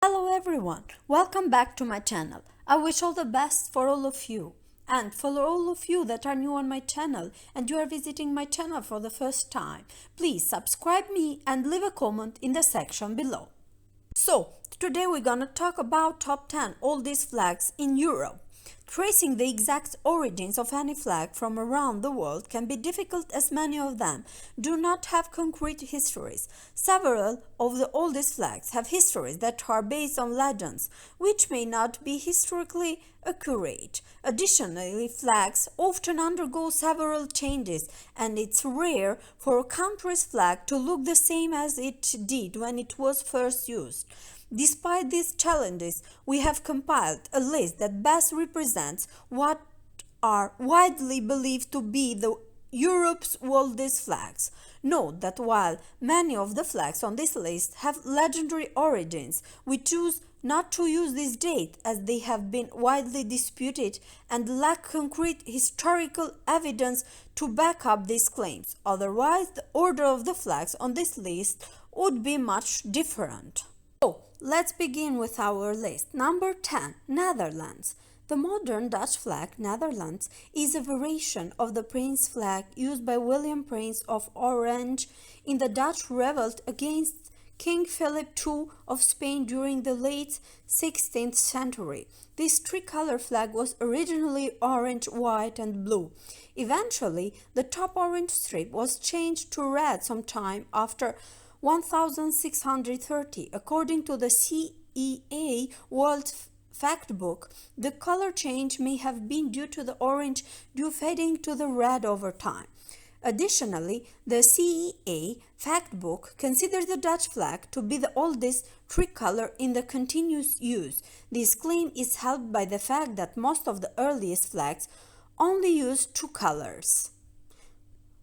Hello everyone, welcome back to my channel. I wish all the best for all of you. And for all of you that are new on my channel and you are visiting my channel for the first time, please subscribe me and leave a comment in the section below. So, today we're gonna talk about top 10 oldest flags in Europe. Tracing the exact origins of any flag from around the world can be difficult as many of them do not have concrete histories. Several of the oldest flags have histories that are based on legends, which may not be historically accurate. Additionally, flags often undergo several changes, and it's rare for a country's flag to look the same as it did when it was first used. Despite these challenges, we have compiled a list that best represents what are widely believed to be the Europe's oldest flags. Note that while many of the flags on this list have legendary origins, we choose not to use this date as they have been widely disputed and lack concrete historical evidence to back up these claims. Otherwise, the order of the flags on this list would be much different. So, let's begin with our list. Number 10. Netherlands. The modern Dutch flag, Netherlands, is a variation of the Prince flag used by William Prince of Orange in the Dutch revolt against King Philip II of Spain during the late 16th century. This tricolor flag was originally orange, white, and blue. Eventually, the top orange strip was changed to red sometime after 1630. According to the CEA World Factbook, the color change may have been due to the orange due fading to the red over time. Additionally, the CEA Factbook considers the Dutch flag to be the oldest tricolor in the continuous use. This claim is helped by the fact that most of the earliest flags only used two colors.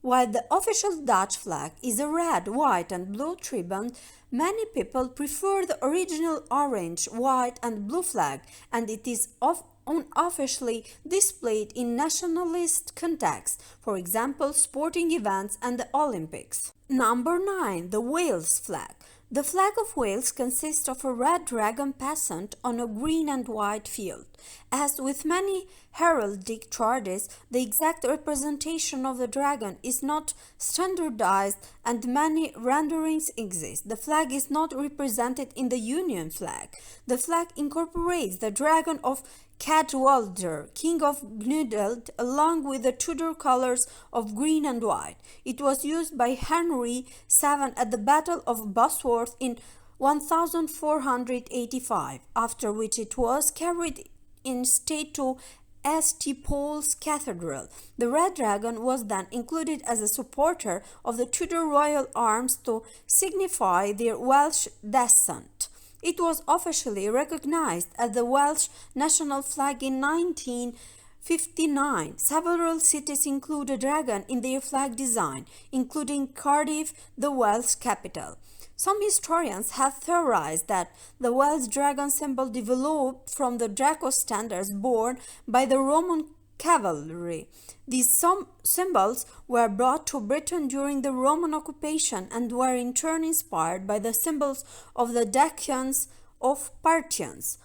While the official Dutch flag is a red, white, and blue triband, many people prefer the original orange, white, and blue flag, and it is unofficially displayed in nationalist contexts, for example, sporting events and the Olympics. Number 9. The Wales flag. The flag of Wales consists of a red dragon patterned on a green and white field. As with many heraldic charges, the exact representation of the dragon is not standardized and many renderings exist. The flag is not represented in the Union flag. The flag incorporates the dragon of Cadwallader, King of Gnudald, along with the Tudor colors of green and white. It was used by Henry VII at the Battle of Bosworth in 1485, after which it was carried in state to St. Paul's Cathedral. The red dragon was then included as a supporter of the Tudor royal arms to signify their Welsh descent. It was officially recognized as the Welsh national flag in 1959. Several cities include a dragon in their flag design, including Cardiff, the Welsh capital. Some historians have theorized that the Welsh dragon symbol developed from the Draco standards borne by the Roman cavalry. These symbols were brought to Britain during the Roman occupation and were in turn inspired by the symbols of the Dacians of Parthians.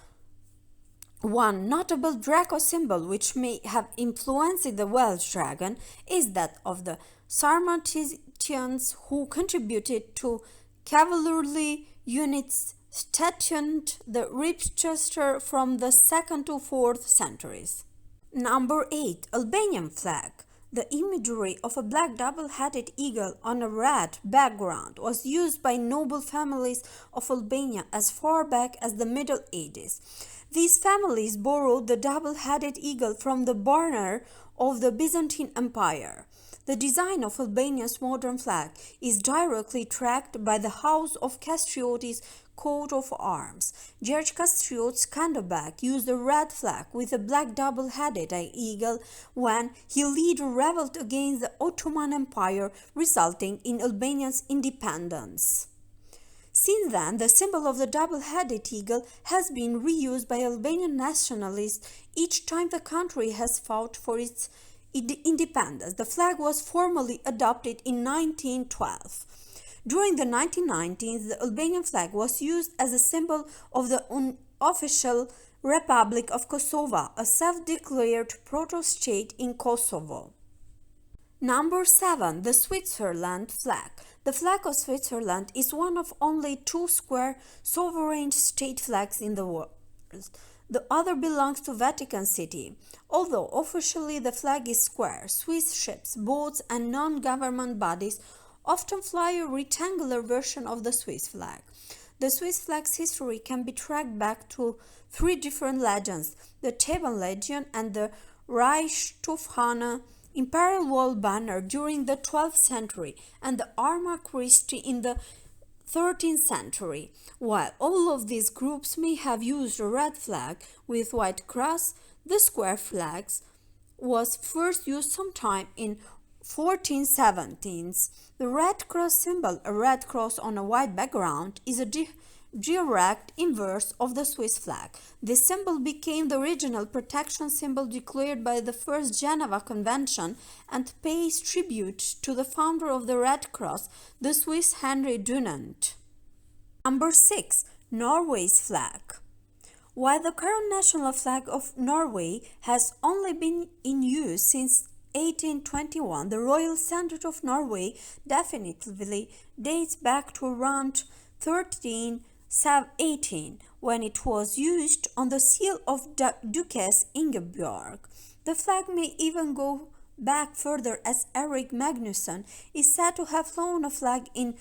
One notable Draco symbol which may have influenced the Welsh dragon is that of the Sarmatians, who contributed to cavalry units stationed the Ribchester from the 2nd to 4th centuries. Number 8. Albanian flag. The imagery of a black double-headed eagle on a red background was used by noble families of Albania as far back as the Middle Ages. These families borrowed the double-headed eagle from the banner of the Byzantine Empire. The design of Albania's modern flag is directly tracked by the House of Castriotti's coat of arms. George Castriot Skanderbeg used a red flag with a black double-headed eagle when he led a revolt against the Ottoman Empire, resulting in Albania's independence. Since then, the symbol of the double-headed eagle has been reused by Albanian nationalists each time the country has fought for its independence. The flag was formally adopted in 1912. During the 1990s, the Albanian flag was used as a symbol of the unofficial Republic of Kosovo, a self-declared proto-state in Kosovo. Number 7. The Switzerland flag. The flag of Switzerland is one of only two square sovereign state flags in the world. The other belongs to Vatican City. Although officially the flag is square, Swiss ships, boats, and non-government bodies often fly a rectangular version of the Swiss flag. The Swiss flag's history can be tracked back to three different legends: the Theban legend and the Reichsstufhane imperial wall banner during the 12th century and the Arma Christi in the 13th century. While all of these groups may have used a red flag with white cross, the square flag was first used sometime in 1417s. The red cross symbol, a red cross on a white background, is a direct inverse of the Swiss flag. This symbol became the original protection symbol declared by the First Geneva Convention and pays tribute to the founder of the Red Cross, the Swiss Henry Dunant. Number 6. Norway's flag. While the current national flag of Norway has only been in use since 1821, the royal standard of Norway definitively dates back to around 1318, when it was used on the seal of Duchess Ingeborg. The flag may even go back further, as Erik Magnusson is said to have flown a flag in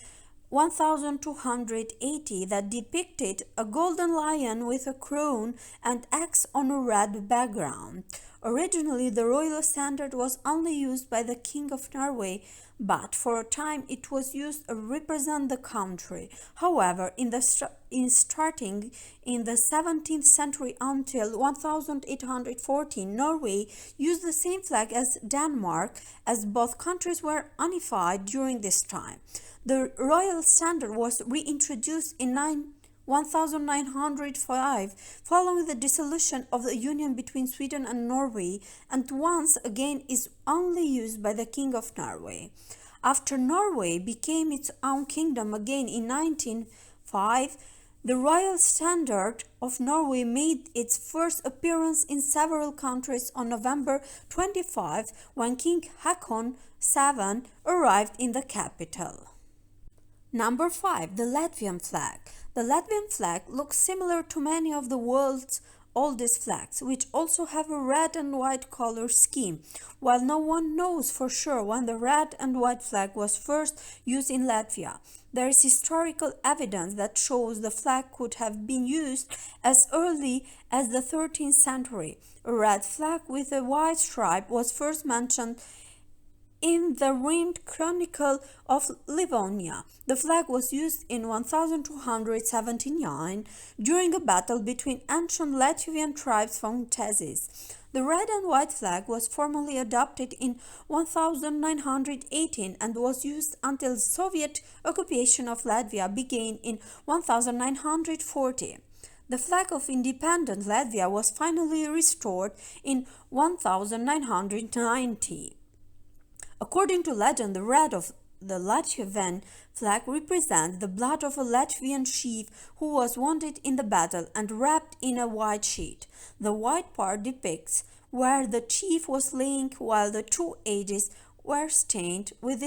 1280 that depicted a golden lion with a crown and axe on a red background. Originally, the royal standard was only used by the King of Norway, but for a time it was used to represent the country. However, starting in the 17th century until 1814, Norway used the same flag as Denmark, as both countries were unified during this time. The royal standard was reintroduced in 1905 following the dissolution of the union between Sweden and Norway, and once again is only used by the King of Norway. After Norway became its own kingdom again in 1905, the royal standard of Norway made its first appearance in several countries on November 25 when King Haakon VII arrived in the capital. Number 5. The Latvian flag. The Latvian flag looks similar to many of the world's oldest flags, which also have a red and white color scheme. While no one knows for sure when the red and white flag was first used in Latvia, there is historical evidence that shows the flag could have been used as early as the 13th century. A red flag with a white stripe was first mentioned in the Rimmed Chronicle of Livonia. The flag was used in 1279 during a battle between ancient Latvian tribes from Thesis. The red and white flag was formally adopted in 1918 and was used until the Soviet occupation of Latvia began in 1940. The flag of independent Latvia was finally restored in 1990. According to legend, the red of the Latvian flag represents the blood of a Latvian chief who was wounded in the battle and wrapped in a white sheet. The white part depicts where the chief was laying, while the two edges were stained with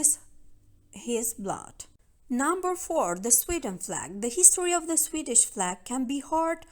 his blood. Number 4. The Sweden flag. The history of the Swedish flag can be hard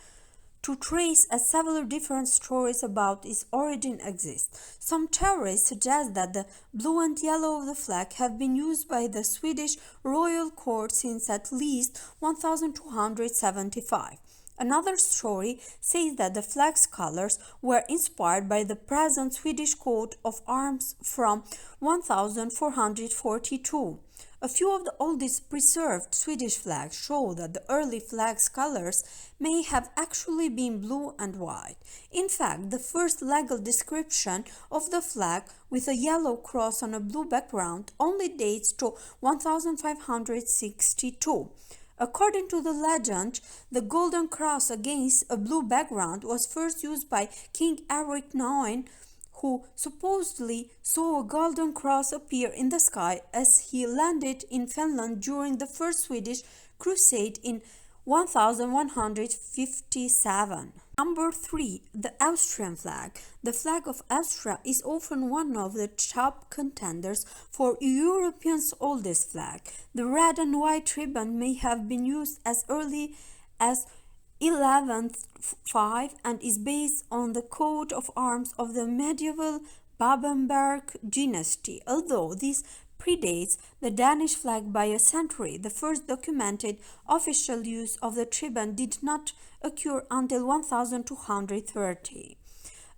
to trace, as several different stories about its origin exist. Some theories suggest that the blue and yellow of the flag have been used by the Swedish royal court since at least 1275. Another story says that the flag's colors were inspired by the present Swedish coat of arms from 1442. A few of the oldest preserved Swedish flags show that the early flag's colors may have actually been blue and white. In fact, the first legal description of the flag with a yellow cross on a blue background only dates to 1562. According to the legend, the golden cross against a blue background was first used by King Erik IX, who supposedly saw a golden cross appear in the sky as he landed in Finland during the First Swedish Crusade in 1157. Number 3. The Austrian flag. The flag of Austria is often one of the top contenders for Europeans' oldest flag. The red and white ribbon may have been used as early as 1105 and is based on the coat of arms of the medieval Babenberg dynasty. Although this predates the Danish flag by a century, the first documented official use of the ribbon did not occur until 1230.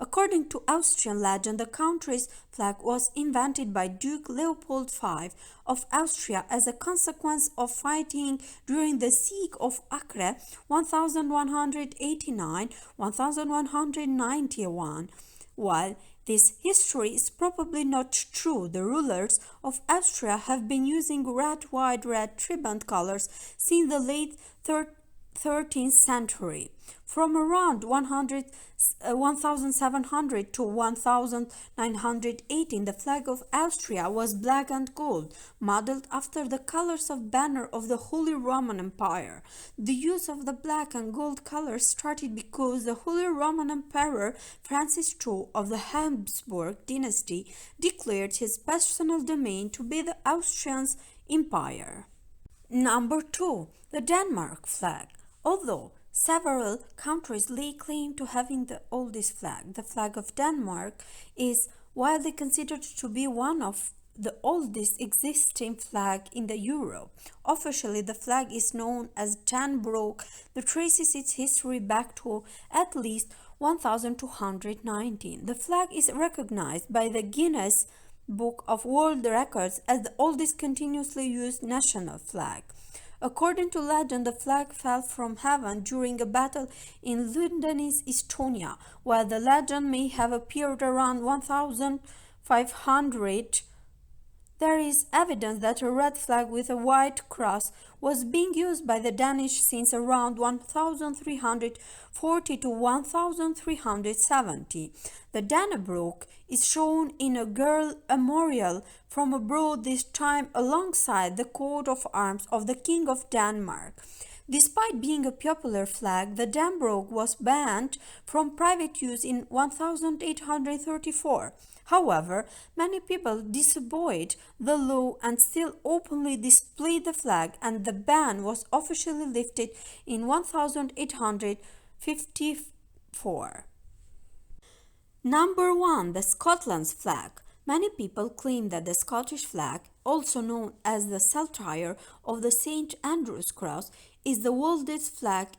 According to Austrian legend, the country's flag was invented by Duke Leopold V of Austria as a consequence of fighting during the siege of Acre 1189-1191. While this history is probably not true, the rulers of Austria have been using red, white, red ribbon colors since the late 13th century. From around 1700 to 1918, the flag of Austria was black and gold, modeled after the colors of banner of the Holy Roman Empire. The use of the black and gold colors started because the Holy Roman Emperor Francis II of the Habsburg dynasty declared his personal domain to be the Austrian Empire. Number 2. The Denmark flag. Although several countries lay claim to having the oldest flag, the flag of Denmark is widely considered to be one of the oldest existing flag in the Europe. Officially, the flag is known as Dannebrog that traces its history back to at least 1219. The flag is recognized by the Guinness Book of World Records as the oldest continuously used national flag. According to legend, the flag fell from heaven during a battle in Lundanis, Estonia. While the legend may have appeared around 1500, there is evidence that a red flag with a white cross was being used by the Danish since around 1340 to 1370. The Dannebrog is shown in a girl memorial from abroad, this time alongside the coat of arms of the King of Denmark. Despite being a popular flag, the Dannebrog was banned from private use in 1834. However, many people disobeyed the law and still openly displayed the flag, and the ban was officially lifted in 1854. Number 1. The Scotland's flag. Many people claim that the Scottish flag, also known as the saltire of the St. Andrew's Cross, is the oldest flag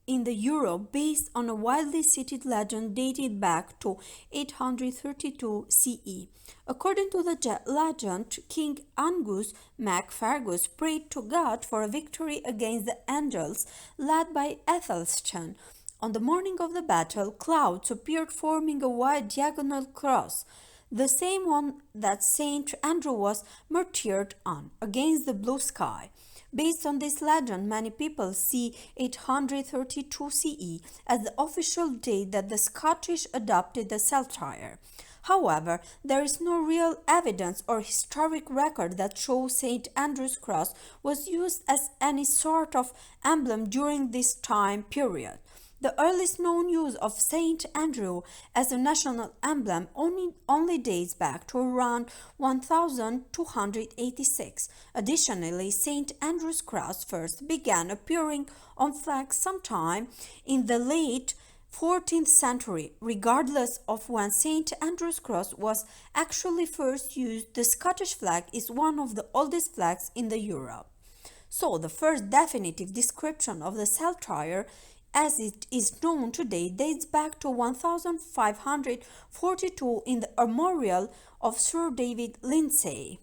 in the Europe based on a widely cited legend dated back to 832 CE. According to the legend, King Angus MacFargus prayed to God for a victory against the Angles led by Athelstan. On the morning of the battle, clouds appeared forming a wide diagonal cross, the same one that Saint Andrew was martyred on, against the blue sky. Based on this legend, many people see 832 CE as the official date that the Scottish adopted the saltire. However, there is no real evidence or historic record that shows St. Andrew's Cross was used as any sort of emblem during this time period. The earliest known use of St. Andrew as a national emblem only dates back to around 1286. Additionally, St. Andrew's Cross first began appearing on flags sometime in the late 14th century. Regardless of when St. Andrew's Cross was actually first used, the Scottish flag is one of the oldest flags in Europe. So, the first definitive description of the saltire as it is known today dates back to 1542 in the Memorial of Sir David Lindsay.